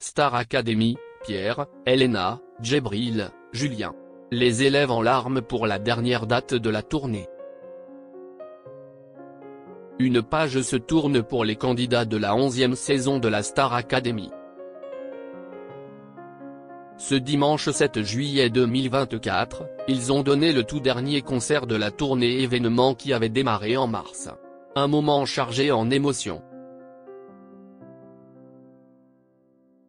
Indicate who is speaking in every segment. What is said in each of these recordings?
Speaker 1: Star Academy, Pierre, Elena, Djibril, Julien. Les élèves en larmes pour la dernière date de la tournée. Une page se tourne pour les candidats de la 11e saison de la Star Academy. Ce dimanche 7 juillet 2024, ils ont donné le tout dernier concert de la tournée événement qui avait démarré en mars. Un moment chargé en émotions.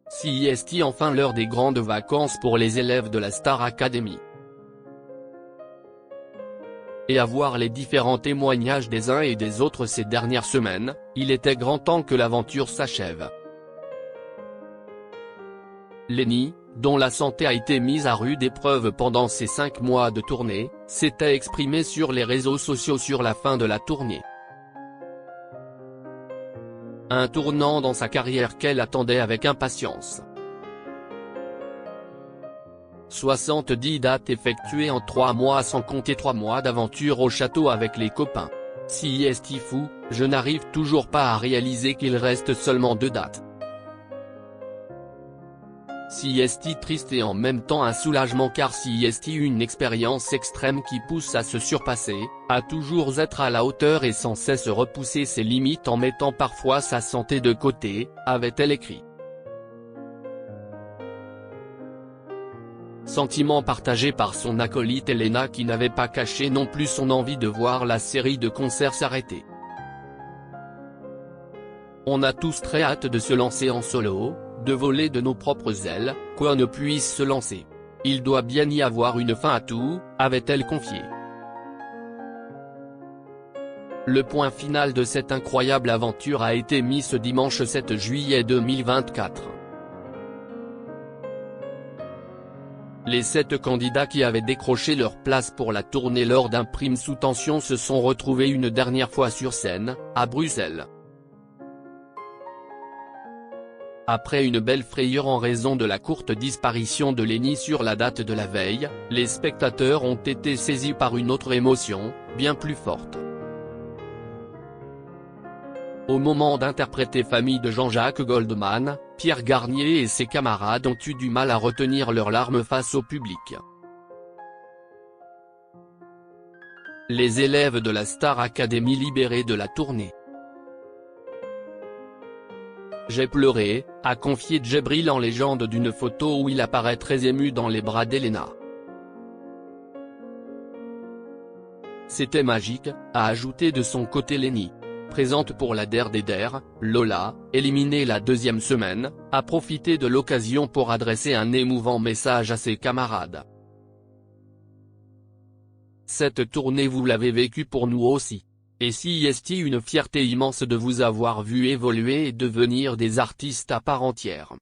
Speaker 1: CIST enfin l'heure des grandes vacances pour les élèves de la Star Academy. Et à voir les différents témoignages des uns et des autres ces dernières semaines, il était grand temps que l'aventure s'achève. Lenny, dont la santé a été mise à rude épreuve pendant ces 5 mois de tournée, s'était exprimée sur les réseaux sociaux sur la fin de la tournée. Un tournant dans sa carrière qu'elle attendait avec impatience. 70 dates effectuées en 3 mois sans compter 3 mois d'aventure au château avec les copains. CIST fou, je n'arrive toujours pas à réaliser qu'il reste seulement 2 dates. CIST triste et en même temps un soulagement car CIST une expérience extrême qui pousse à se surpasser, à toujours être à la hauteur et sans cesse repousser ses limites en mettant parfois sa santé de côté, avait-elle écrit. Sentiment partagé par son acolyte Elena qui n'avait pas caché non plus son envie de voir la série de concerts s'arrêter. On a tous très hâte de se lancer en solo, de voler de nos propres ailes, quoi ne puisse se lancer. Il doit bien y avoir une fin à tout, avait-elle confié. Le point final de cette incroyable aventure a été mis ce dimanche 7 juillet 2024. Les 7 candidats qui avaient décroché leur place pour la tournée lors d'un prime sous tension se sont retrouvés une dernière fois sur scène, à Bruxelles. Après une belle frayeur en raison de la courte disparition de Lenny sur la date de la veille, les spectateurs ont été saisis par une autre émotion, bien plus forte. Au moment d'interpréter Famille de Jean-Jacques Goldman, Pierre Garnier et ses camarades ont eu du mal à retenir leurs larmes face au public. Les élèves de la Star Academy libérés de la tournée. J'ai pleuré, a confié Djibril en légende d'une photo où il apparaît très ému dans les bras d'Elena. C'était magique, a ajouté de son côté Lenny. Présente pour la Der des Der, Lola, éliminée la 2e semaine, a profité de l'occasion pour adresser un émouvant message à ses camarades. Cette tournée vous l'avez vécue pour nous aussi. Et CIST une fierté immense de vous avoir vu évoluer et devenir des artistes à part entière.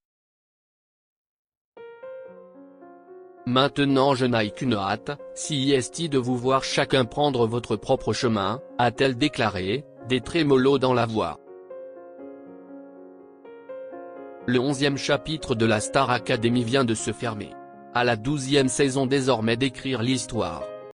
Speaker 1: Maintenant je n'ai qu'une hâte, CIST de vous voir chacun prendre votre propre chemin, a-t-elle déclaré, des trémolos dans la voix. Le 11e chapitre de la Star Academy vient de se fermer. À la 12e saison désormais d'écrire l'histoire.